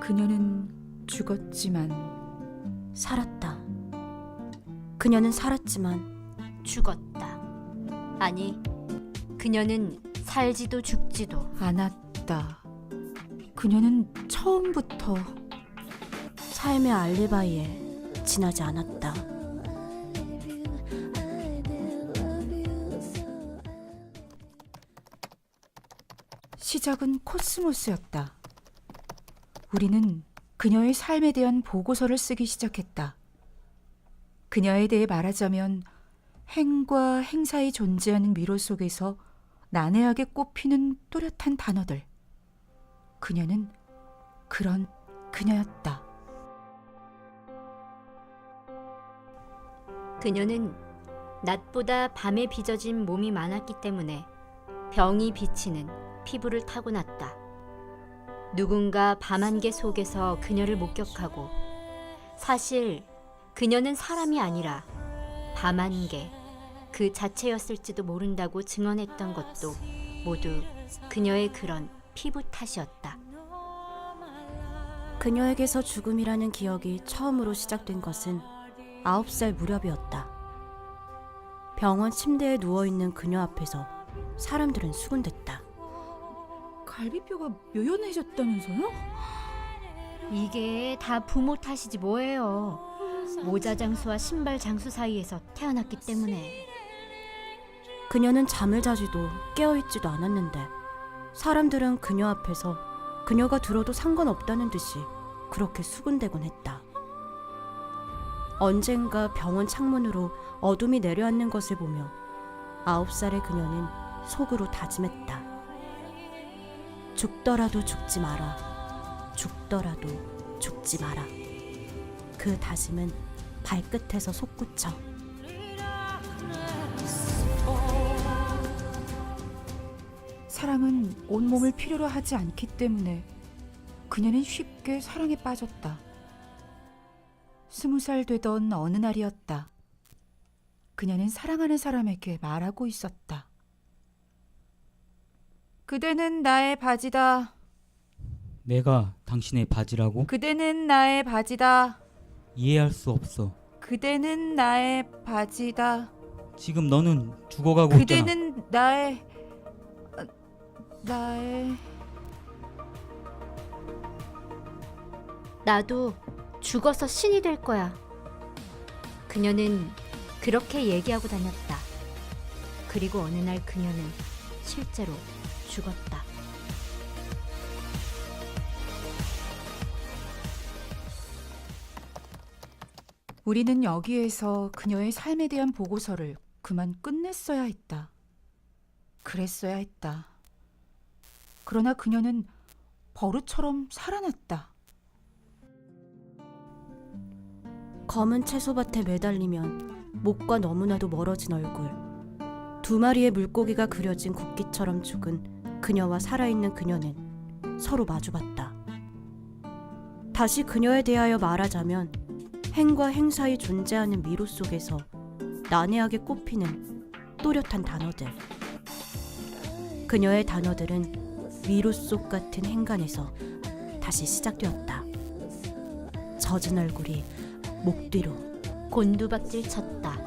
그녀는 죽었지만 살았다. 그녀는 살았지만 죽었다. 아니, 그녀는 살지도 죽지도 않았다. 그녀는 처음부터 삶의 알리바이에 지나지 않았다. 시작은 코스모스였다. 우리는 그녀의 삶에 대한 보고서를 쓰기 시작했다. 그녀에 대해 말하자면 행과 행사에 존재하는 미로 속에서 난해하게 꼽히는 또렷한 단어들. 그녀는 그런 그녀였다. 그녀는 낮보다 밤에 빚어진 몸이 많았기 때문에 병이 비치는 피부를 타고났다. 누군가 밤안개 속에서 그녀를 목격하고 사실 그녀는 사람이 아니라 밤안개 그 자체였을지도 모른다고 증언했던 것도 모두 그녀의 그런 피부 탓이었다. 그녀에게서 죽음이라는 기억이 처음으로 시작된 것은 9살 무렵이었다. 병원 침대에 누워있는 그녀 앞에서 사람들은 수군댔다. 갈비뼈가 묘연해졌다면서요? 이게 다 부모 탓이지 뭐예요. 모자 장수와 신발 장수 사이에서 태어났기 때문에. 그녀는 잠을 자지도 깨어있지도 않았는데 사람들은 그녀 앞에서 그녀가 들어도 상관없다는 듯이 그렇게 수군대곤 했다. 언젠가 병원 창문으로 어둠이 내려앉는 것을 보며 9살의 그녀는 속으로 다짐했다. 죽더라도 죽지 마라. 죽더라도 죽지 마라. 그 다짐은 발끝에서 솟구쳐. 사랑은 온몸을 필요로 하지 않기 때문에 그녀는 쉽게 사랑에 빠졌다. 20살 되던 어느 날이었다. 그녀는 사랑하는 사람에게 말하고 있었다. 그대는 나의 바지다. 내가 당신의 바지라고? 그대는 나의 바지다. 이해할 수 없어. 그대는 나의 바지다. 지금 너는 죽어가고 있잖아. 그대는 나의 나도 죽어서 신이 될 거야. 그녀는 그렇게 얘기하고 다녔다. 그리고 어느 날 그녀는 실제로 죽었다. 우리는 여기에서 그녀의 삶에 대한 보고서를 그만 끝냈어야 했다. 그랬어야 했다. 그러나 그녀는 버릇처럼 살아났다. 검은 채소밭에 매달리면 목과 너무나도 멀어진 얼굴, 2마리의 물고기가 그려진 국기처럼 죽은 그녀와 살아있는 그녀는 서로 마주봤다. 다시 그녀에 대하여 말하자면 행과 행 사이 존재하는 미로 속에서 난해하게 꼽히는 또렷한 단어들. 그녀의 단어들은 미로 속 같은 행간에서 다시 시작되었다. 젖은 얼굴이 목 뒤로 곤두박질 쳤다.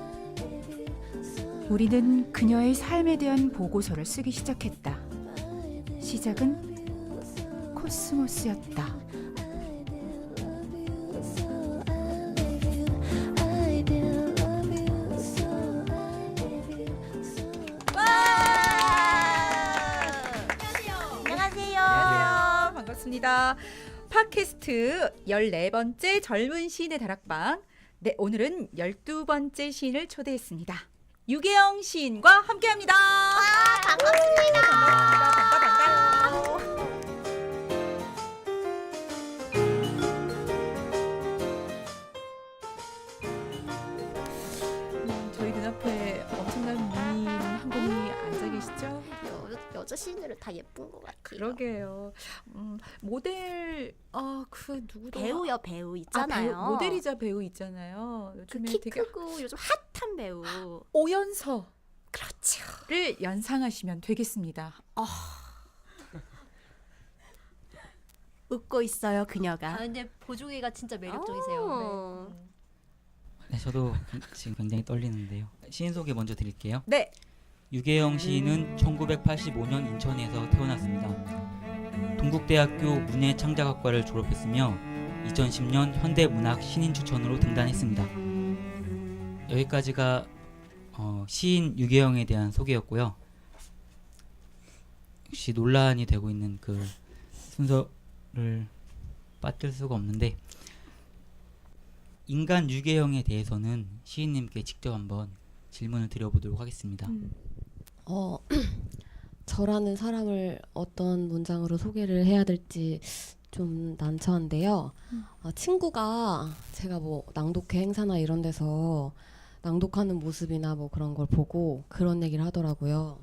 우리는 그녀의 삶에 대한 보고서를 쓰기 시작했다. 시작은 코스모스였다. 안녕하세요. 반갑습니다. 팟캐스트 14번째 젊은 시인의 다락방. 네, 오늘은 12번째 시인을 초대했습니다. 유계영 시인과 함께합니다. 반갑습니다. 반가워요. 저희 눈앞에 엄청난 미인 한 분이 앉아 계시죠? 여자 시인들은 다 예쁜 것 같아요. 그러게요. 모델 그 누구도 배우 있잖아요. 모델이자 배우 있잖아요. 요즘에 키 되게 크고 요즘 핫한 배우. 오연서를 그렇죠. 연상하시면 되겠습니다. 웃고 있어요 그녀가. 근데 보조개가 진짜 매력적이세요. 네, 저도 지금 굉장히 떨리는데요. 시인 소개 먼저 드릴게요. 네. 유계영 시인은 1985년 인천에서 태어났습니다. 동국대학교 문예창작학과를 졸업했으며 2010년 현대문학 신인 추천으로 등단했습니다. 여기까지가 시인 유계영에 대한 소개였고요. 역시 논란이 되고 있는 그 순서를 빠뜨릴 수가 없는데, 인간 유계영에 대해서는 시인님께 직접 한번 질문을 드려보도록 하겠습니다. 저라는 사람을 어떤 문장으로 소개를 해야 될지 좀 난처한데요. 친구가 제가 뭐 낭독회 행사나 이런 데서 낭독하는 모습이나 뭐 그런 걸 보고 그런 얘기를 하더라고요.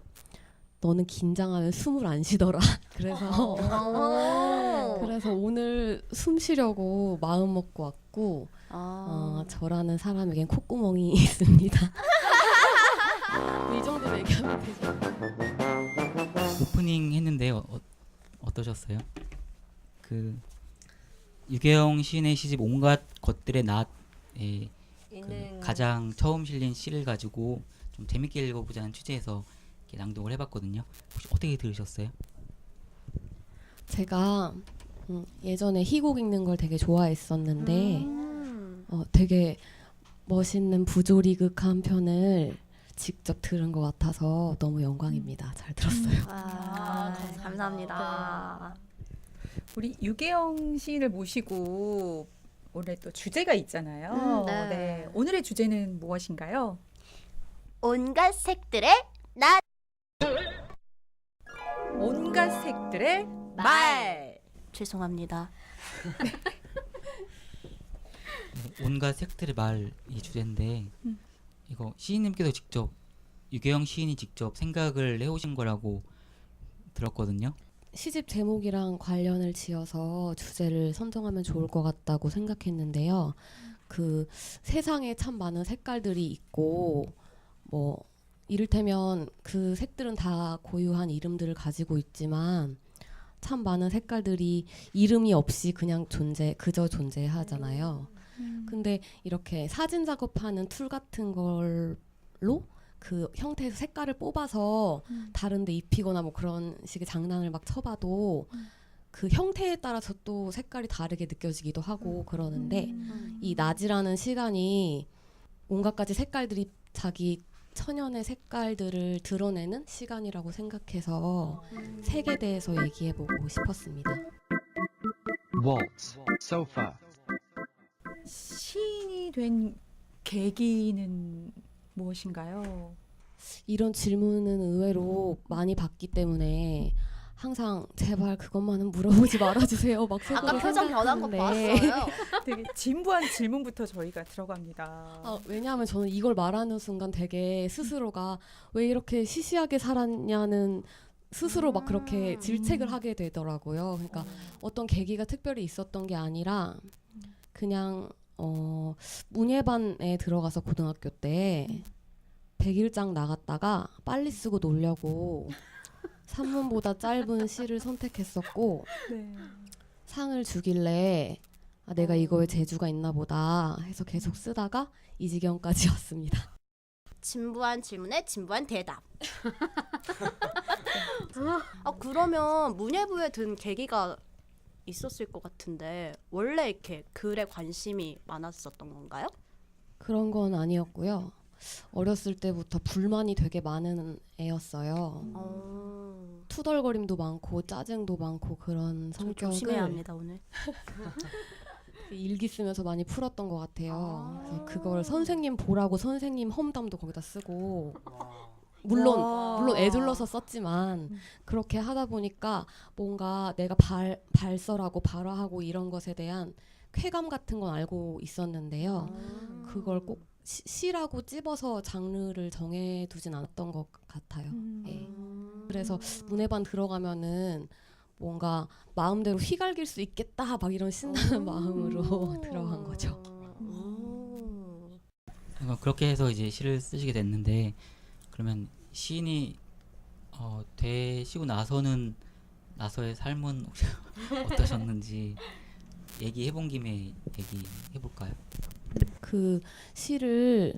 너는 긴장하면 숨을 안 쉬더라. 그래서 그래서 오늘 숨 쉬려고 마음 먹고 왔고 저라는 사람에겐 콧구멍이 있습니다. 이 정도 얘기하면 되죠. 오프닝 했는데 어떠셨어요? 그 유계영 시인의 시집 온갖 것들의 낫에 그 가장 처음 실린 시를 가지고 좀 재밌게 읽어보자는 취지에서 이렇게 낭독을 해봤거든요. 혹시 어떻게 들으셨어요? 제가 예전에 희곡 읽는 걸 되게 좋아했었는데 되게 멋있는 부조리극 한 편을 직접 들은 것 같아서 너무 영광입니다. 잘 들었어요. 감사합니다. 우리 유계영 시인을 모시고 오늘 또 주제가 있잖아요. 네. 오늘의 주제는 무엇인가요? 온갖 색들의 나. 온갖 색들의 말. 죄송합니다. 온갖 색들의 말이 주제인데 이거 시인님께서 직접 유계영 시인이 직접 생각을 해오신 거라고 들었거든요. 시집 제목이랑 관련을 지어서 주제를 선정하면 좋을 것 같다고 생각했는데요. 그 세상에 참 많은 색깔들이 있고 뭐 이를테면 그 색들은 다 고유한 이름들을 가지고 있지만 참 많은 색깔들이 이름이 없이 그냥 그저 존재하잖아요. 근데 이렇게 사진 작업하는 툴 같은 걸로 그 형태에서 색깔을 뽑아서 다른 데 입히거나 뭐 그런 식의 장난을 막 쳐봐도 그 형태에 따라서 또 색깔이 다르게 느껴지기도 하고 그러는데 이 낮이라는 시간이 온갖 가지 색깔들이 자기 천연의 색깔들을 드러내는 시간이라고 생각해서 색에 대해서 얘기해보고 싶었습니다. waltz, sofa, 시인이 된 계기는 무엇인가요? 이런 질문은 의외로 많이 받기 때문에 항상 제발 그것만은 물어보지 말아주세요. 막 속으로 아까 표정 변한 거 생각하는데 봤어요. 되게 진부한 질문부터 저희가 들어갑니다. 왜냐하면 저는 이걸 말하는 순간 되게 스스로가 왜 이렇게 시시하게 살았냐는 스스로 막 그렇게 질책을 하게 되더라고요. 그러니까 어떤 계기가 특별히 있었던 게 아니라 그냥 문예반에 들어가서 고등학교 때 100일장 나갔다가 빨리 쓰고 놀려고 산문보다 짧은 시를 선택했었고 네. 상을 주길래 내가 이거에 재주가 있나 보다 해서 계속 쓰다가 이 지경까지 왔습니다. 진부한 질문에 진부한 대답. 그러면 문예부에 든 계기가 있었을 것 같은데 원래 이렇게 글에 관심이 많았었던 건가요? 그런 건 아니었고요. 어렸을 때부터 불만이 되게 많은 애였어요. 투덜거림도 많고 짜증도 많고 그런 성격을 조심해야 합니다 오늘. 일기 쓰면서 많이 풀었던 것 같아요. 그래서 그걸 선생님 보라고 선생님 험담도 거기다 쓰고 물론 애둘러서 썼지만 그렇게 하다 보니까 뭔가 내가 발설하고 발화하고 이런 것에 대한 쾌감 같은 건 알고 있었는데요. 그걸 꼭 시라고 찝어서 장르를 정해두진 않았던 것 같아요. 예. 그래서 문예반 들어가면은 뭔가 마음대로 휘갈길 수 있겠다 막 이런 신나는 마음으로 들어간 거죠. 그렇게 해서 이제 시를 쓰시게 됐는데, 그러면 시인이 되시고 나서는 나서의 삶은 혹시 어떠셨는지 얘기해본 김에 얘기해볼까요? 그 시를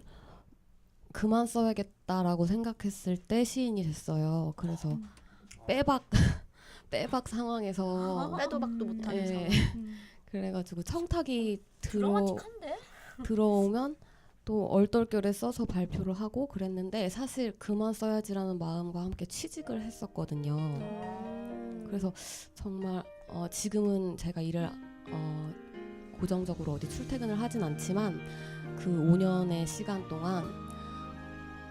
그만 써야겠다라고 생각했을 때 시인이 됐어요. 그래서 빼박 빼박 상황에서 빼도 박도 못하는 예. 상황. 그래가지고 청탁이 드라마틱한데? 들어오면 또 얼떨결에 써서 발표를 하고 그랬는데 사실 그만 써야지라는 마음과 함께 취직을 했었거든요. 그래서 정말 지금은 제가 일을 고정적으로 어디 출퇴근을 하진 않지만 그 5년의 시간 동안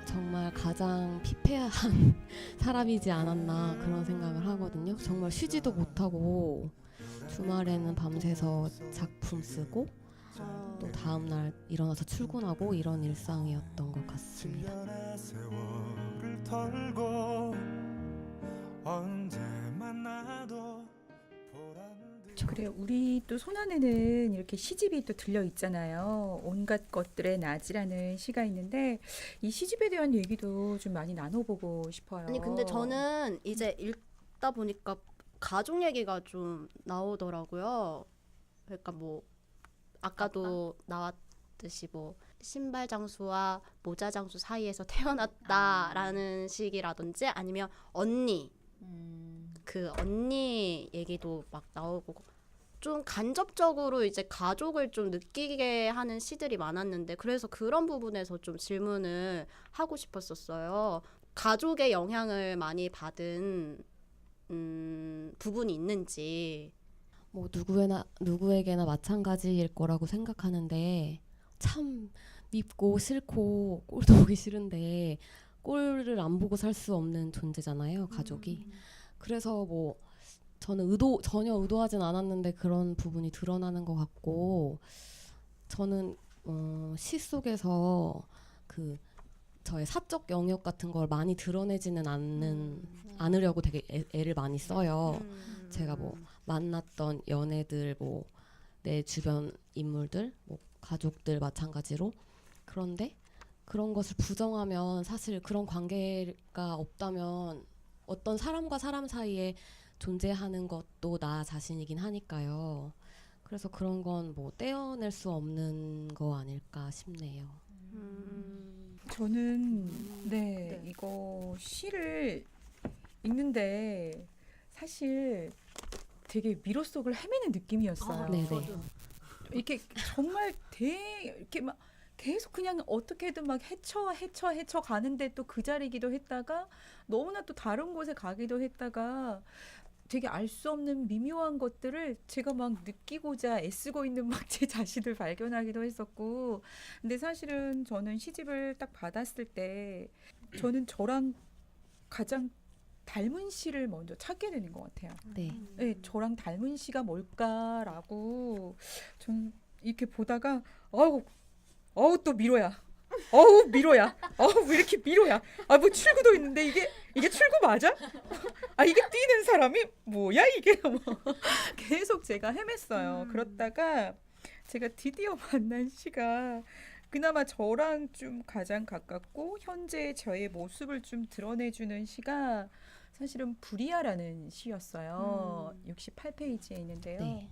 정말 가장 피폐한 사람이지 않았나 그런 생각을 하거든요. 정말 쉬지도 못하고 주말에는 밤새서 작품 쓰고 또 다음날 일어나서 출근하고 이런 일상이었던 것 같습니다. 주변의 세월을 털고 언제 만나도 보람을 그래, 우리 또 손안에는 이렇게 시집이 또 들려 있잖아요. 온갖 것들의 낮이라는 시가 있는데 이 시집에 대한 얘기도 좀 많이 나눠보고 싶어요. 아니 근데 저는 이제 읽다 보니까 가족 얘기가 좀 나오더라고요. 그러니까 뭐 아까도 나왔듯이 뭐 신발 장수와 모자 장수 사이에서 태어났다라는 식이라든지 아니면 언니 그 언니 얘기도 막 나오고 좀 간접적으로 이제 가족을 좀 느끼게 하는 시들이 많았는데 그래서 그런 부분에서 좀 질문을 하고 싶었었어요. 가족의 영향을 많이 받은 부분이 있는지. 뭐 누구에게나 마찬가지일 거라고 생각하는데 참 밉고 싫고 꼴도 보기 싫은데 꼴을 안 보고 살 수 없는 존재잖아요, 가족이. 그래서 뭐 저는 전혀 의도하진 않았는데 그런 부분이 드러나는 것 같고 저는 시 속에서 그 저의 사적 영역 같은 걸 많이 드러내지는 않으려고 되게 애를 많이 써요. 제가 뭐 만났던 연애들, 뭐 내 주변 인물들, 뭐 가족들 마찬가지로. 그런데 그런 것을 부정하면 사실 그런 관계가 없다면 어떤 사람과 사람 사이에 존재하는 것도 나 자신이긴 하니까요. 그래서 그런 건 뭐 떼어낼 수 없는 거 아닐까 싶네요. 저는 네, 이거 시를 읽는데 사실 되게 미로 속을 헤매는 느낌이었어요. 네네. 이렇게 정말 이렇게 막 계속 그냥 어떻게든 막 헤쳐 가는데 또 그 자리기도 했다가 너무나 또 다른 곳에 가기도 했다가 되게 알 수 없는 미묘한 것들을 제가 막 느끼고자 애쓰고 있는 막 제 자신을 발견하기도 했었고, 근데 사실은 저는 시집을 딱 받았을 때 저는 저랑 가장 닮은 시를 먼저 찾게 되는 것 같아요. 네. 네, 저랑 닮은 시가 뭘까라고 저는 이렇게 보다가 어우 또 미로야. 어우 미로야. 어우 왜 이렇게 미로야. 아 뭐 출구도 있는데 이게 출구 맞아? 아 이게 뛰는 사람이 뭐야 이게 뭐 계속 제가 헤맸어요. 그렇다가 제가 드디어 만난 시가 그나마 저랑 좀 가장 가깝고 현재 저의 모습을 좀 드러내주는 시가 사실은 불이야라는 시였어요. 68페이지에 있는데요. 네.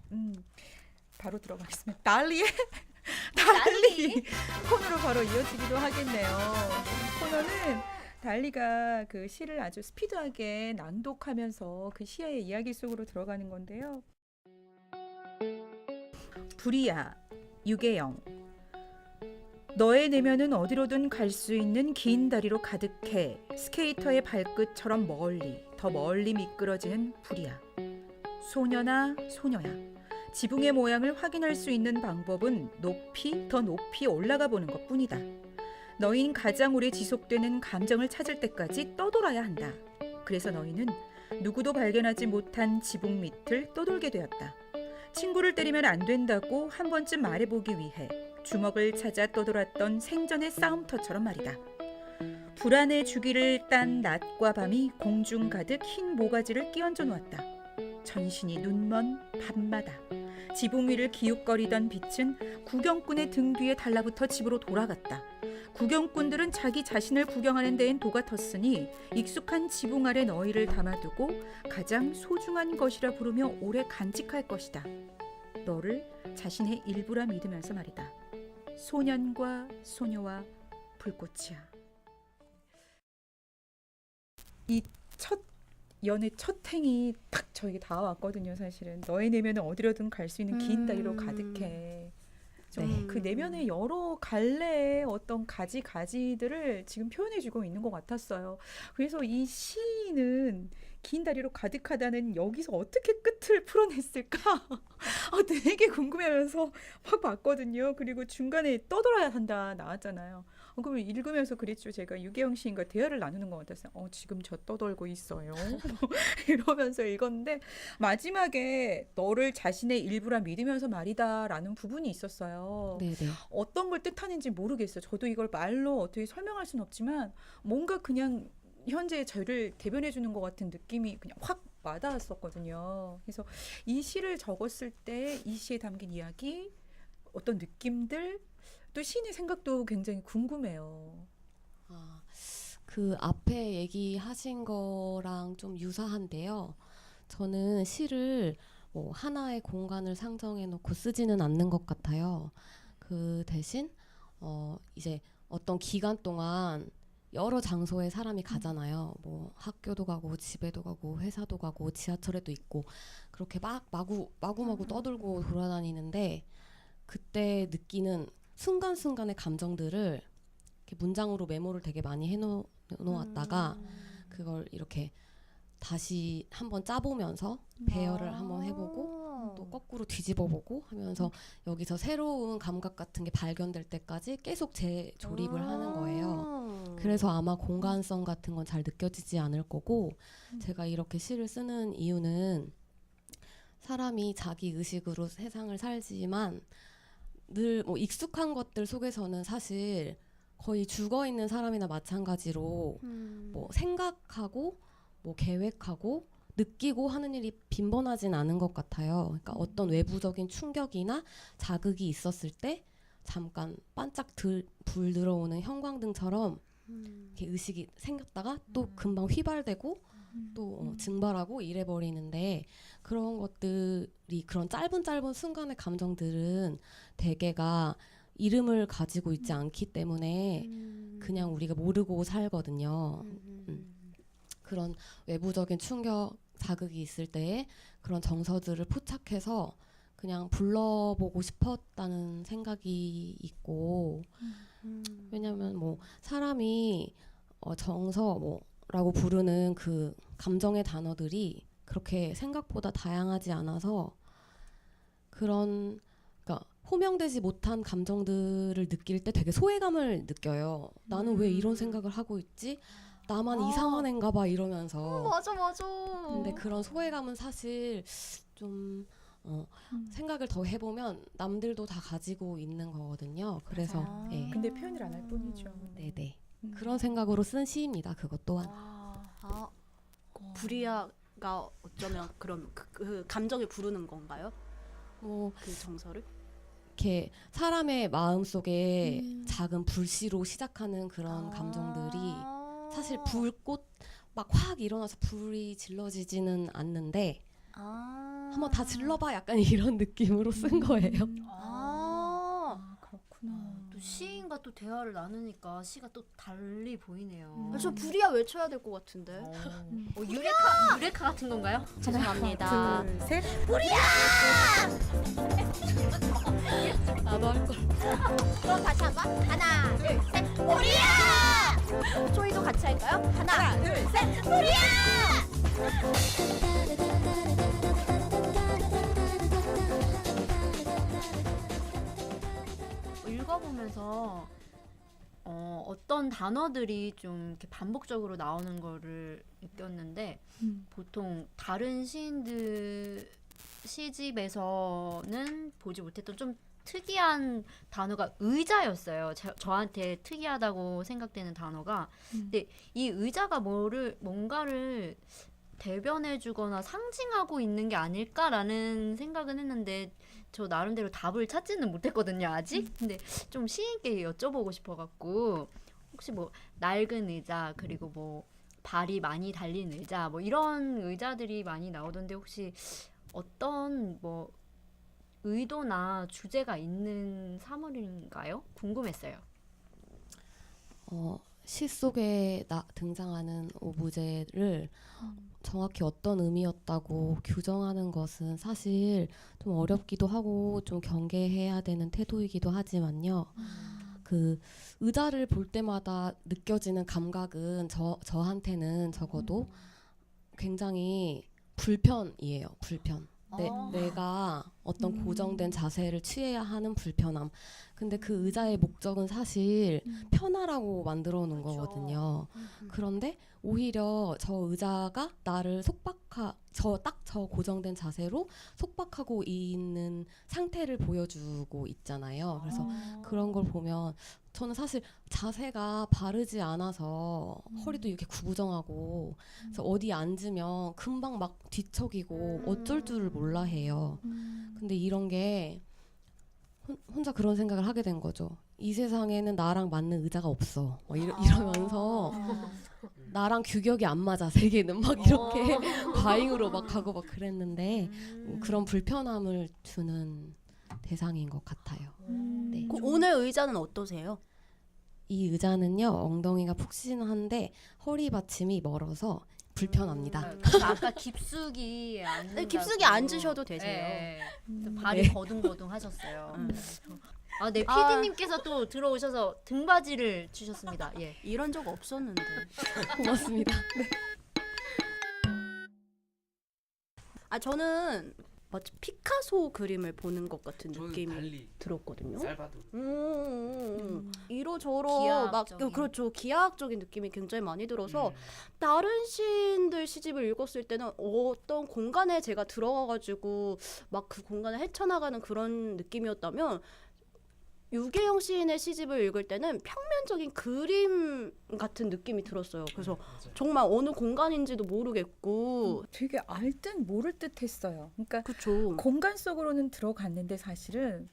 바로 들어가겠습니다. 달리 코너로 바로 이어지기도 하겠네요. 코너는 달리가 그 시를 아주 스피드하게 낭독하면서 그 시의 이야기 속으로 들어가는 건데요. 불이야, 유계영. 너의 내면은 어디로든 갈 수 있는 긴 다리로 가득해 스케이터의 발끝처럼 멀리, 더 멀리 미끄러지는 불이야. 소녀나 소녀야. 지붕의 모양을 확인할 수 있는 방법은 더 높이 올라가 보는 것뿐이다. 너희는 가장 오래 지속되는 감정을 찾을 때까지 떠돌아야 한다. 그래서 너희는 누구도 발견하지 못한 지붕 밑을 떠돌게 되었다. 친구를 때리면 안 된다고 한 번쯤 말해보기 위해 주먹을 찾아 떠돌았던 생전의 싸움터처럼 말이다. 불안의 주기를 딴 낮과 밤이 공중 가득 흰 모가지를 끼얹어 놓았다. 전신이 눈먼 밤마다 지붕 위를 기웃거리던 빛은 구경꾼의 등 뒤에 달라붙어 집으로 돌아갔다. 구경꾼들은 자기 자신을 구경하는 데엔 도가 텄으니 익숙한 지붕 아래 너희를 담아두고 가장 소중한 것이라 부르며 오래 간직할 것이다. 너를 자신의 일부라 믿으면서 말이다. 소년과 소녀와 불꽃이야. 이 첫 연애 첫 행이 딱 저에게 다가왔거든요. 사실은 너의 내면은 어디로든 갈 수 있는 긴 다리로 가득해. 좀 네. 그 내면의 여러 갈래의 어떤 가지들을 지금 표현해주고 있는 것 같았어요. 그래서 이 시인은 긴 다리로 가득하다는 여기서 어떻게 끝을 풀어냈을까? 되게 궁금해하면서 막 봤거든요. 그리고 중간에 떠돌아야 한다 나왔잖아요. 그걸 읽으면서 그랬죠. 제가 유계영 시인과 대화를 나누는 것 같았어요. 지금 저 떠돌고 있어요. 이러면서 읽었는데 마지막에 너를 자신의 일부라 믿으면서 말이다라는 부분이 있었어요. 네네. 어떤 걸 뜻하는지 모르겠어요. 저도 이걸 말로 어떻게 설명할 수는 없지만 뭔가 그냥 현재의 저를 대변해 주는 것 같은 느낌이 그냥 확 와닿았었거든요. 그래서 이 시를 적었을 때 이 시에 담긴 이야기, 어떤 느낌들, 또 시인의 생각도 굉장히 궁금해요. 그 앞에 얘기하신 거랑 좀 유사한데요. 저는 시를 뭐 하나의 공간을 상정해 놓고 쓰지는 않는 것 같아요. 그 대신 이제 어떤 기간 동안 여러 장소에 사람이 가잖아요. 뭐 학교도 가고 집에도 가고 회사도 가고 지하철에도 있고 그렇게 막 마구마구 떠들고 돌아다니는데 그때 느끼는 순간순간의 감정들을 이렇게 문장으로 메모를 되게 많이 해놓았다가 그걸 이렇게 다시 한번 짜보면서 배열을 한번 해보고 또 거꾸로 뒤집어보고 하면서 여기서 새로운 감각 같은 게 발견될 때까지 계속 재조립을 하는 거예요. 그래서 아마 공간성 같은 건 잘 느껴지지 않을 거고 제가 이렇게 시를 쓰는 이유는 사람이 자기 의식으로 세상을 살지만 늘 뭐 익숙한 것들 속에서는 사실 거의 죽어 있는 사람이나 마찬가지로 뭐 생각하고 뭐 계획하고 느끼고 하는 일이 빈번하진 않은 것 같아요. 그러니까 어떤 외부적인 충격이나 자극이 있었을 때 잠깐 반짝 불 들어오는 형광등처럼 이렇게 의식이 생겼다가 또 금방 휘발되고 또 증발하고 이래버리는데 그런 것들이 그런 짧은 순간의 감정들은 대개가 이름을 가지고 있지 않기 때문에 그냥 우리가 모르고 살거든요. 그런 외부적인 충격, 자극이 있을 때에 그런 정서들을 포착해서 그냥 불러보고 싶었다는 생각이 있고 왜냐면 뭐 사람이 정서 뭐라고 부르는 그 감정의 단어들이 그렇게 생각보다 다양하지 않아서 그런 그러니까 호명되지 못한 감정들을 느낄 때 되게 소외감을 느껴요. 나는 왜 이런 생각을 하고 있지? 나만 이상한 애인가 봐 이러면서. 맞아. 근데 그런 소외감은 사실 좀 생각을 더 해보면 남들도 다 가지고 있는 거거든요. 그래서 예. 근데 표현을 안 할 뿐이죠. 네네. 그런 생각으로 쓴 시입니다. 그것 또한. 불이야가 어쩌면 그럼 그 감정을 부르는 건가요? 뭐 그 정서를? 이렇게 사람의 마음 속에 작은 불씨로 시작하는 그런 감정들이 사실 불꽃 막 확 일어나서 불이 질러지지는 않는데 한번 다 질러봐 약간 이런 느낌으로 쓴 거예요. 그렇구나. 또 시인과 또 대화를 나누니까 시가 또 달리 보이네요. 저 불이야 외쳐야 될 것 같은데. 유레카 같은 건가요? 죄송합니다. 둘, 셋. 나도 할 걸. 그럼 다시 한번 하나, 둘, 셋. 불이야! 저희도 같이 할까요? 하나, 둘, 셋. 읽어보면서 어떤 단어들이 좀 이렇게 반복적으로 나오는 거를 느꼈는데 보통 다른 시인들 시집에서는 보지 못했던 좀 특이한 단어가 의자였어요. 저한테 특이하다고 생각되는 단어가. 근데 이 의자가 뭔가를 대변해주거나 상징하고 있는 게 아닐까라는 생각은 했는데 저 나름대로 답을 찾지는 못했거든요 아직. 근데 좀 시인 있게 여쭤보고 싶어갖고 혹시 뭐 낡은 의자 그리고 뭐 발이 많이 달린 의자 뭐 이런 의자들이 많이 나오던데 혹시 어떤 뭐 의도나 주제가 있는 사물인가요? 궁금했어요. 시 속에 등장하는 오브제를 정확히 어떤 의미였다고 규정하는 것은 사실 좀 어렵기도 하고 좀 경계해야 되는 태도이기도 하지만요. 그 의자를 볼 때마다 느껴지는 감각은 저한테는 적어도 굉장히 불편이에요. 불편. 내가 어떤 고정된 자세를 취해야 하는 불편함. 근데 그 의자의 목적은 사실 편하라고 만들어 놓은 거거든요. 그런데 오히려 저 의자가 나를 저 고정된 자세로 속박하고 있는 상태를 보여주고 있잖아요. 그래서 그런 걸 보면 저는 사실 자세가 바르지 않아서 허리도 이렇게 구부정하고 그래서 어디 앉으면 금방 막 뒤척이고 어쩔 줄을 몰라 해요. 근데 이런 게 혼자 그런 생각을 하게 된 거죠. 이 세상에는 나랑 맞는 의자가 없어. 막 이러면서 나랑 규격이 안 맞아 세계는 막 이렇게 과잉으로 막 가고 막 그랬는데 그런 불편함을 주는 대상인 것 같아요. 네. 오늘 의자는 어떠세요? 이 의자는요 엉덩이가 푹신한데 허리 받침이 멀어서 불편합니다. 그래서 아까 깊숙이 앉는다고. 네, 깊숙이 앉으셔도 되세요. 네. 발이 거둥거둥 하셨어요. 아, 네, PD님께서 또 들어오셔서 등받이를 주셨습니다. 예. 이런 적 없었는데. 고맙습니다. 아 저는 마치 피카소 그림을 보는 것 같은 느낌이 들었거든요. 짧아도 이러저러 막 기하학적인. 그렇죠. 기하학적인 느낌이 굉장히 많이 들어서 다른 시인들 시집을 읽었을 때는 어떤 공간에 제가 들어가가지고 막 그 공간을 헤쳐나가는 그런 느낌이었다면 유계영 시인의 시집을 읽을 때는 평면적인 그림 같은 느낌이 들었어요. 그래서 정말 어느 공간인지도 모르겠고 되게 알 듯 모를 듯 했어요. 그러니까 그렇죠. 공간 속으로는 들어갔는데 사실은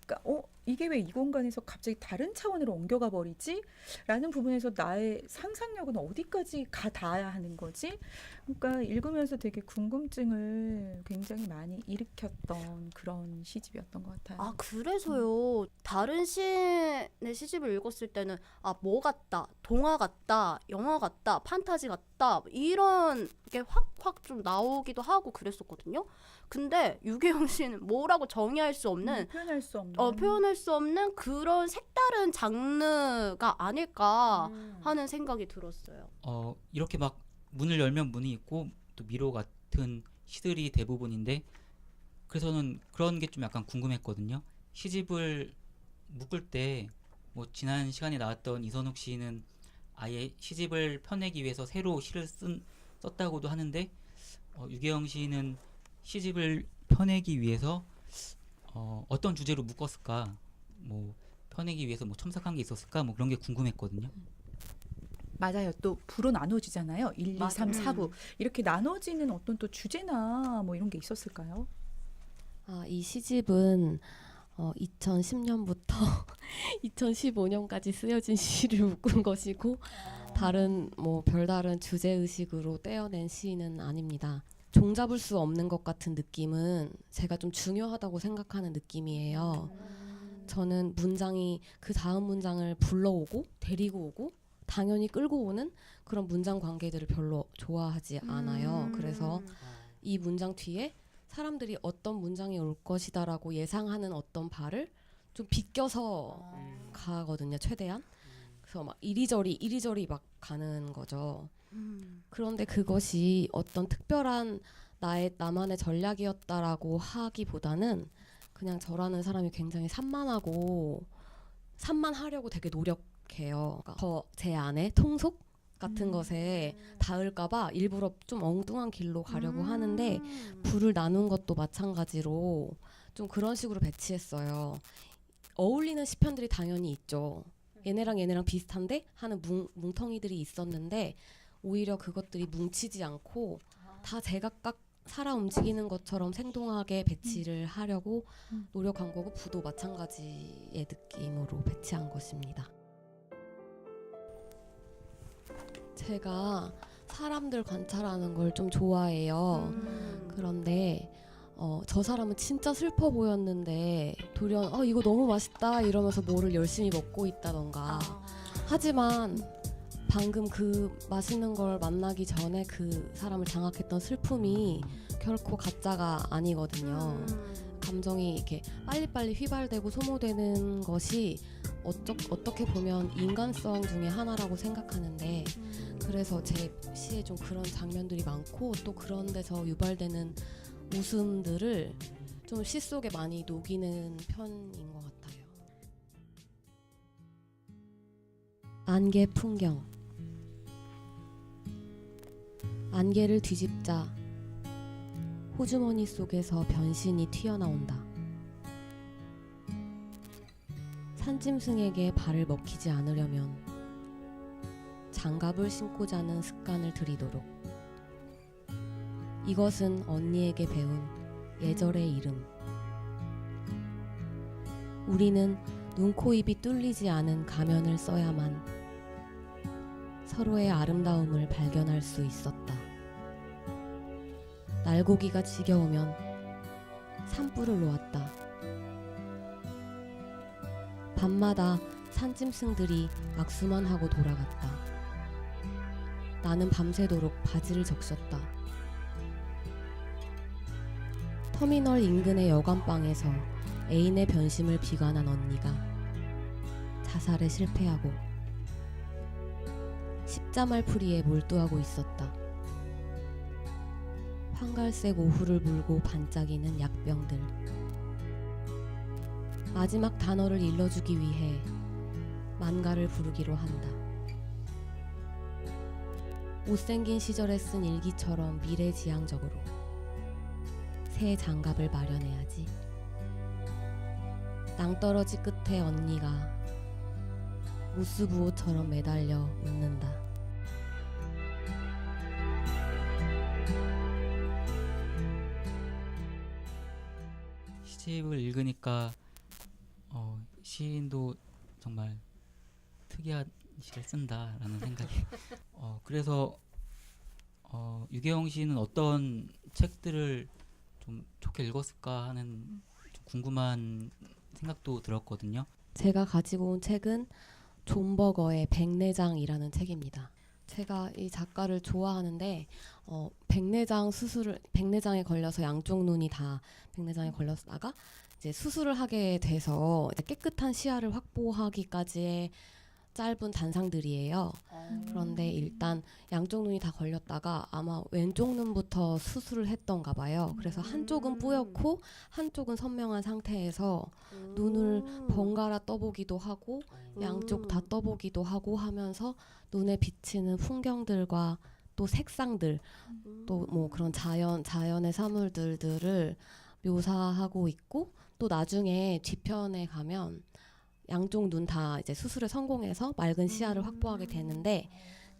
그러니까 이게 왜 이 공간에서 갑자기 다른 차원으로 옮겨가 버리지? 라는 부분에서 나의 상상력은 어디까지 가 닿아야 하는 거지? 그러니까 읽으면서 되게 궁금증을 굉장히 많이 일으켰던 그런 시집이었던 것 같아요. 아 그래서요. 다른 시인의 시집을 읽었을 때는 뭐 같다, 동화 같다, 영화 같다, 판타지 같다 이런 게 확확 좀 나오기도 하고 그랬었거든요. 근데 유계영 씨는 뭐라고 정의할 수 없는 표현할 수 없는 표현할 수 없는 그런 색다른 장르가 아닐까 하는 생각이 들었어요. 이렇게 막 문을 열면 문이 있고 또 미로 같은 시들이 대부분인데 그래서는 그런 게 좀 약간 궁금했거든요. 시집을 묶을 때 뭐 지난 시간에 나왔던 이선욱 시인은 아예 시집을 펴내기 위해서 새로 시를 썼다고도 하는데 유계영 시인은 시집을 펴내기 위해서 어떤 주제로 묶었을까? 뭐 펴내기 위해서 뭐 첨삭한 게 있었을까? 뭐 그런 게 궁금했거든요. 맞아요. 또 부로 나눠지잖아요. 1, 2, 맞아. 3, 4부. 이렇게 나눠지는 어떤 또 주제나 뭐 이런 게 있었을까요? 이 시집은 2010년부터 2015년까지 쓰여진 시를 묶은 것이고 다른 뭐 별다른 주제 의식으로 떼어낸 시는 아닙니다. 종잡을 수 없는 것 같은 느낌은 제가 좀 중요하다고 생각하는 느낌이에요. 저는 문장이 그 다음 문장을 불러오고 데리고 오고 당연히 끌고 오는 그런 문장 관계들을 별로 좋아하지 않아요. 그래서 이 문장 뒤에 사람들이 어떤 문장이 올 것이다라고 예상하는 어떤 바를 좀 비껴서 가거든요. 최대한. 그래서 막 이리저리 막 가는 거죠. 그런데 그것이 어떤 특별한 나만의 전략이었다라고 하기보다는 그냥 저라는 사람이 굉장히 산만하려고 되게 노력해요. 그러니까 제 안에 통속 같은 것에 닿을까봐 일부러 좀 엉뚱한 길로 가려고 하는데 부를 나눈 것도 마찬가지로 좀 그런 식으로 배치했어요. 어울리는 시편들이 당연히 있죠. 얘네랑 비슷한데 하는 뭉텅이들이 있었는데 오히려 그것들이 뭉치지 않고 다 제각각 살아 움직이는 것처럼 생동하게 배치를 하려고 노력한 거고 부도 마찬가지의 느낌으로 배치한 것입니다. 제가 사람들 관찰하는 걸 좀 좋아해요. 그런데 저 사람은 진짜 슬퍼 보였는데 돌연 이거 너무 맛있다 이러면서 뭐를 열심히 먹고 있다던가. 하지만 방금 그 맛있는 걸 만나기 전에 그 사람을 장악했던 슬픔이 결코 가짜가 아니거든요. 감정이 이렇게 빨리빨리 휘발되고 소모되는 것이 어떻게 보면 인간성 중에 하나라고 생각하는데, 그래서 제 시에 좀 그런 장면들이 많고 또 그런 데서 유발되는 웃음들을 좀 시 속에 많이 녹이는 편인 것 같아요. 안개 풍경. 안개를 뒤집자 호주머니 속에서 변신이 튀어나온다. 산짐승에게 발을 먹히지 않으려면 장갑을 신고 자는 습관을 들이도록. 이것은 언니에게 배운 예절의 이름. 우리는 눈, 코, 입이 뚫리지 않은 가면을 써야만 서로의 아름다움을 발견할 수 있었다. 날고기가 지겨우면 산불을 놓았다. 밤마다 산짐승들이 악수만 하고 돌아갔다. 나는 밤새도록 바지를 적셨다. 터미널 인근의 여관방에서 애인의 변심을 비관한 언니가 자살에 실패하고 십자말풀이에 몰두하고 있었다. 황갈색 오후를 물고 반짝이는 약병들. 마지막 단어를 일러주기 위해 만가를 부르기로 한다. 못생긴 시절에 쓴 일기처럼 미래지향적으로 새 장갑을 마련해야지. 낭떠러지 끝에 언니가 무스부호처럼 매달려 웃는다. 시집을 읽으니까 시인도 정말 특이한 시를 쓴다라는 생각이 그래서 유계영 시인은 어떤 책들을 좀 좋게 읽었을까 하는 좀 궁금한 생각도 들었거든요. 제가 가지고 온 책은 존 버거의 백내장이라는 책입니다. 제가 이 작가를 좋아하는데 백내장에 걸려서 양쪽 눈이 다 백내장에 걸렸다가 이제 수술을 하게 돼서 이제 깨끗한 시야를 확보하기까지의 짧은 단상들이에요. 그런데 일단 양쪽 눈이 다 걸렸다가 아마 왼쪽 눈부터 수술을 했던가 봐요. 그래서 한쪽은 뿌옇고 한쪽은 선명한 상태에서 눈을 번갈아 떠보기도 하고 양쪽 다 떠보기도 하고 하면서 눈에 비치는 풍경들과 또 색상들 또 뭐 그런 자연의 사물들을 묘사하고 있고, 또 나중에 뒤편에 가면 양쪽 눈 다 이제 수술에 성공해서 맑은 시야를 확보하게 되는데,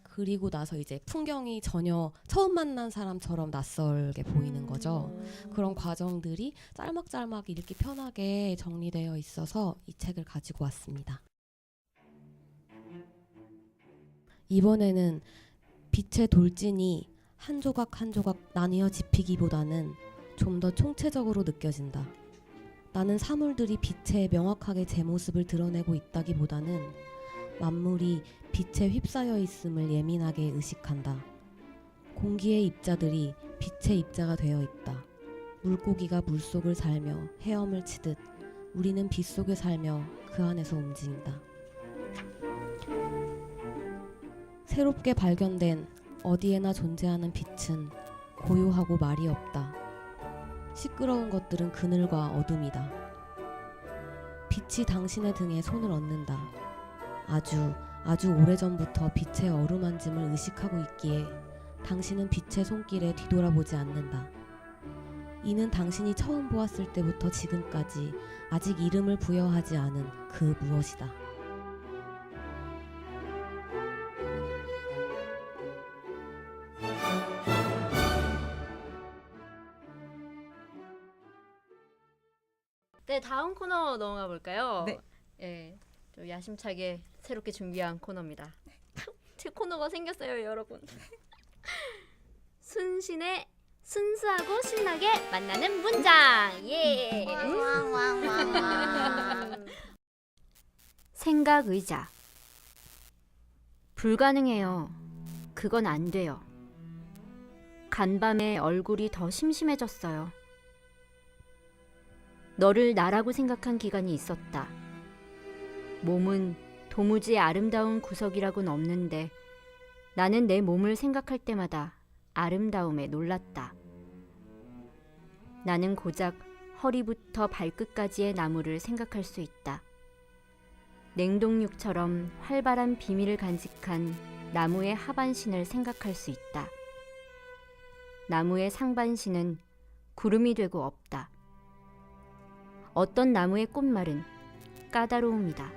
그리고 나서 이제 풍경이 전혀 처음 만난 사람처럼 낯설게 보이는 거죠. 그런 과정들이 짤막짤막 읽기 편하게 정리되어 있어서 이 책을 가지고 왔습니다. 이번에는 빛의 돌진이 한 조각 한 조각 나뉘어 집히기보다는 좀 더 총체적으로 느껴진다. 나는 사물들이 빛에 명확하게 제 모습을 드러내고 있다기보다는 만물이 빛에 휩싸여 있음을 예민하게 의식한다. 공기의 입자들이 빛의 입자가 되어 있다. 물고기가 물속을 살며 헤엄을 치듯 우리는 빛 속에 살며 그 안에서 움직인다. 새롭게 발견된 어디에나 존재하는 빛은 고요하고 말이 없다. 시끄러운 것들은 그늘과 어둠이다. 빛이 당신의 등에 손을 얹는다. 아주 오래전부터 빛의 어루만짐을 의식하고 있기에 당신은 빛의 손길에 뒤돌아보지 않는다. 이는 당신이 처음 보았을 때부터 지금까지 아직 이름을 부여하지 않은 그 무엇이다. 네, 다음 코너 넘어가 볼까요? 네. 예, 좀 야심차게 새롭게 준비한 코너입니다. 제 코너가 생겼어요, 여러분. 순신의 순수하고 신나게 만나는 문장. 예. 생각 의자. 불가능해요. 그건 안 돼요. 간밤에 얼굴이 더 심심해졌어요. 너를 나라고 생각한 기간이 있었다. 몸은 도무지 아름다운 구석이라고는 없는데 나는 내 몸을 생각할 때마다 아름다움에 놀랐다. 나는 고작 허리부터 발끝까지의 나무를 생각할 수 있다. 냉동육처럼 활발한 비밀을 간직한 나무의 하반신을 생각할 수 있다. 나무의 상반신은 구름이 되고 없다. 어떤 나무의 꽃말은 까다로움이다.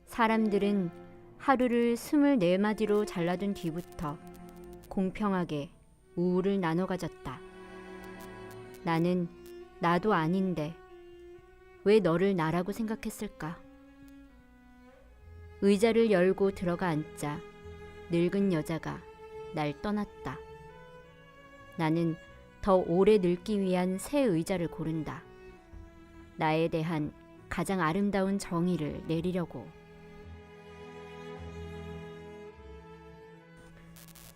사람들은 하루를 24마디로 잘라둔 뒤부터 공평하게 우울을 나눠 가졌다. 나는 나도 아닌데 왜 너를 나라고 생각했을까? 의자를 열고 들어가 앉자 늙은 여자가 날 떠났다. 나는 더 오래 늙기 위한 새 의자를 고른다. 나에 대한 가장 아름다운 정의를 내리려고.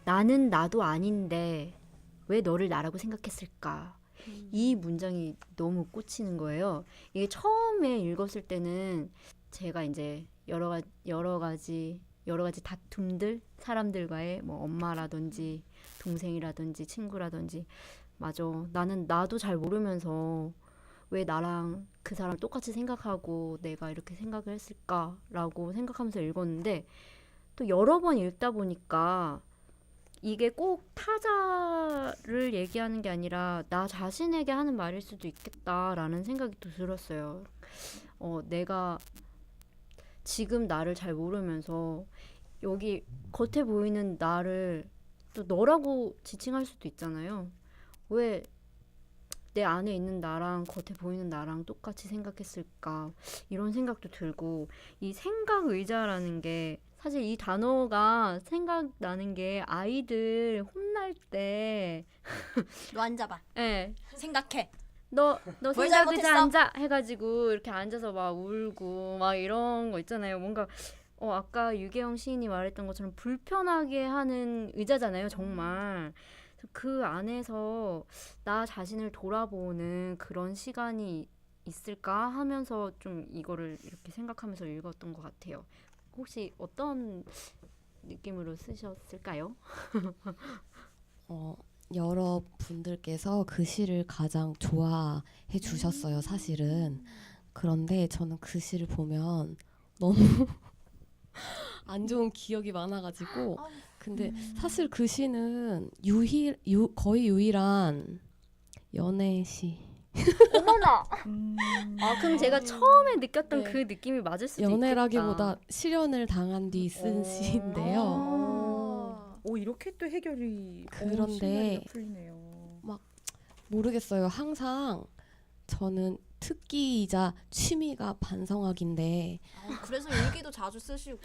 나는 나도 아닌데 왜 너를 나라고 생각했을까? 이 문장이 너무 꽂히는 거예요. 이게 처음에 읽었을 때는 제가 이제 여러 가지 다툼들, 사람들과의 뭐 엄마라든지 동생이라든지 친구라든지, 맞아, 나는 나도 잘 모르면서 왜 나랑 그 사람 똑같이 생각하고 내가 이렇게 생각을 했을까라고 생각하면서 읽었는데, 또 여러 번 읽다 보니까 이게 꼭 타자를 얘기하는 게 아니라 나 자신에게 하는 말일 수도 있겠다라는 생각이 또 들었어요. 내가 지금 나를 잘 모르면서 여기 겉에 보이는 나를 또 너라고 지칭할 수도 있잖아요. 왜 내 안에 있는 나랑 겉에 보이는 나랑 똑같이 생각했을까, 이런 생각도 들고, 이 생각 의자라는 게 사실 이 단어가 생각나는 게 아이들 혼날 때 너 앉아봐. 예, 생각해. 너 뭘 생각 의자 잘못했어? 앉아 해가지고 이렇게 앉아서 막 울고 막 이런 거 있잖아요. 뭔가 아까 유계영 시인이 말했던 것처럼 불편하게 하는 의자잖아요, 정말. 그 안에서 나 자신을 돌아보는 그런 시간이 있을까 하면서 좀 이거를 이렇게 생각하면서 읽었던 것 같아요. 혹시 어떤 느낌으로 쓰셨을까요? 여러 분들께서 그 시를 가장 좋아해 주셨어요, 사실은. 그런데 저는 그 시를 보면 너무 안 좋은 기억이 많아가지고, 근데 사실 그 시는 거의 유일한 연애 시. 어머나! 그럼 제가 처음에 느꼈던 네. 그 느낌이 맞을 수도 연애라기보다 있겠다. 실연을 당한 뒤 쓴 시인데요. 오, 이렇게 또 해결이 그런데 신나게 풀리네요. 모르겠어요. 항상 저는 특기이자 취미가 반성학인데, 그래서 일기도 자주 쓰시고.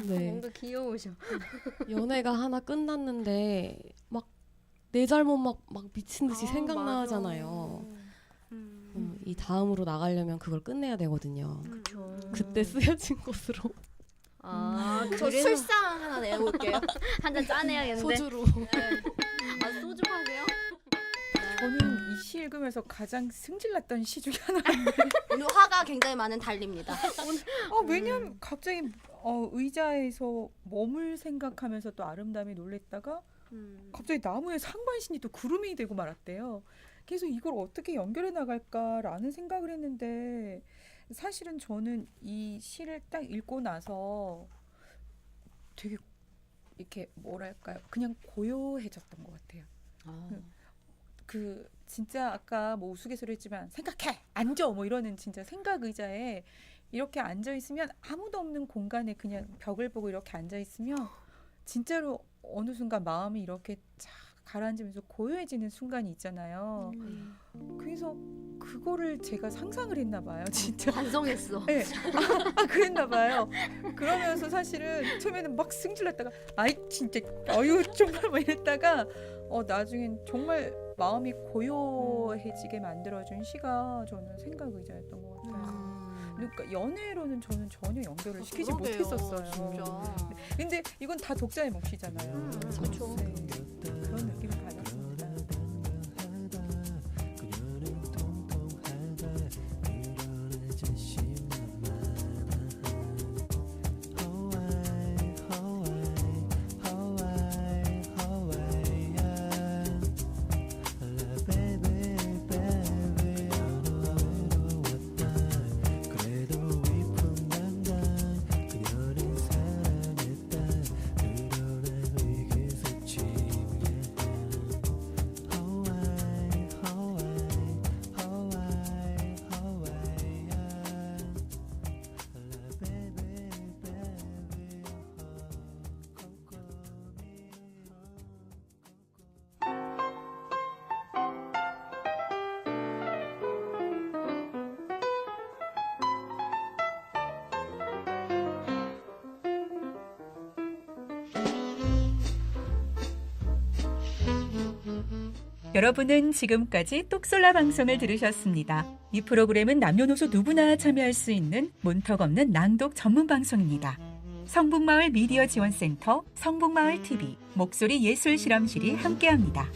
네, 뭔가 귀여우셔. 연애가 하나 끝났는데 막 내 잘못 막 미친 듯이 아, 생각나잖아요. 이 다음으로 나가려면 그걸 끝내야 되거든요. 그쵸. 그때 쓰여진 것으로 저 그래서 술상 하나 내볼게요. 한잔 짜내야겠는데. 소주로. 소주 파세요? 저는 이 시 읽으면서 가장 승질났던 시 중에 하나. 오늘 화가 굉장히 많은 달립니다. 왜냐면 갑자기 의자에서 몸을 생각하면서 또 아름다움에 놀랬다가 갑자기 나무의 상반신이 또 구름이 되고 말았대요. 그래서 이걸 어떻게 연결해 나갈까라는 생각을 했는데, 사실은 저는 이 시를 딱 읽고 나서 되게 이렇게 뭐랄까요, 그냥 고요해졌던 것 같아요. 그 진짜 아까 뭐 우스갯소리 했지만 생각해 앉아 뭐 이러는 진짜 생각 의자에 이렇게 앉아 있으면 아무도 없는 공간에 그냥 벽을 보고 이렇게 앉아 있으면 진짜로 어느 순간 마음이 이렇게 쫙 가라앉으면서 고요해지는 순간이 있잖아요. 그래서 그거를 제가 상상을 했나 봐요. 진짜. 반성했어. 네. 그랬나 봐요. 그러면서 사실은 처음에는 막 승질났다가 아이 진짜 어유 정말 뭐 이랬다가 나중엔 정말 마음이 고요해지게 만들어준 시가 저는 생각의자였던 것 같아요. 그러니까 연애로는 저는 전혀 연결을 시키지 그러게요, 못했었어요. 진짜. 근데 이건 다 독자의 몫이잖아요. 그렇죠. 네, 그런 느낌을 받았습니다. 여러분은 지금까지 똑솔라 방송을 들으셨습니다. 이 프로그램은 남녀노소 누구나 참여할 수 있는 문턱 없는 낭독 전문 방송입니다. 성북마을 미디어 지원센터, 성북마을TV, 목소리 예술 실험실이 함께합니다.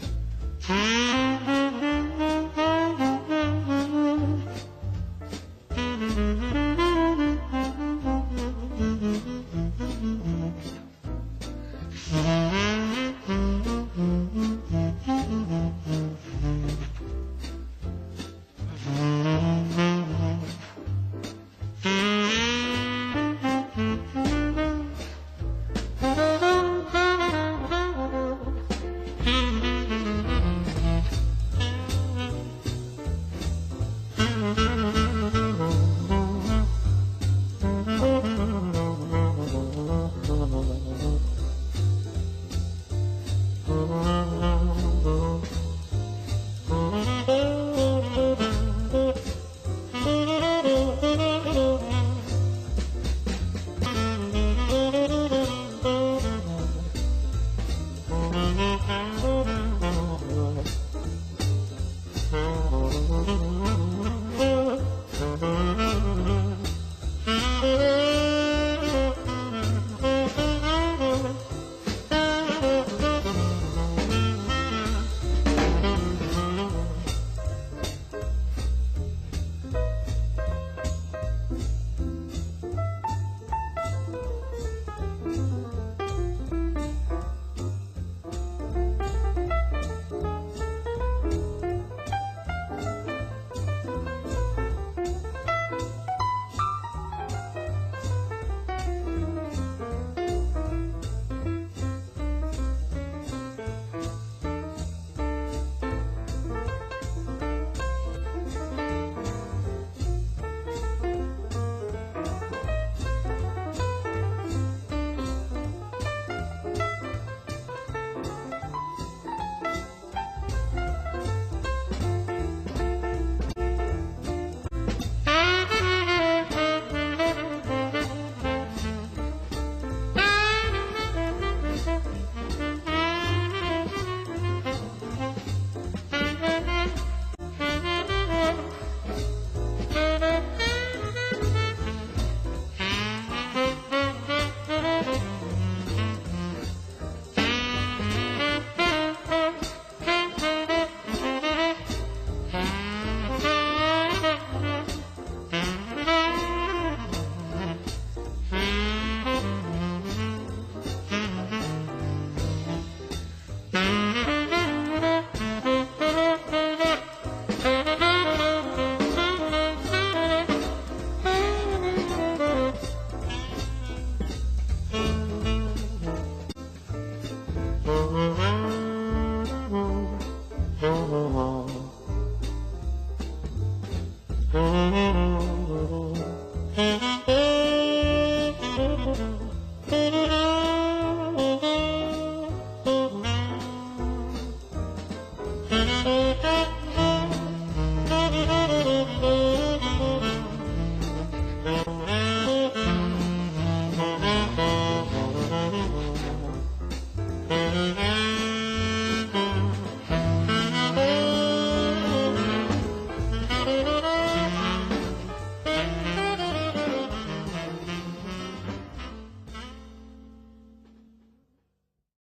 Thank you.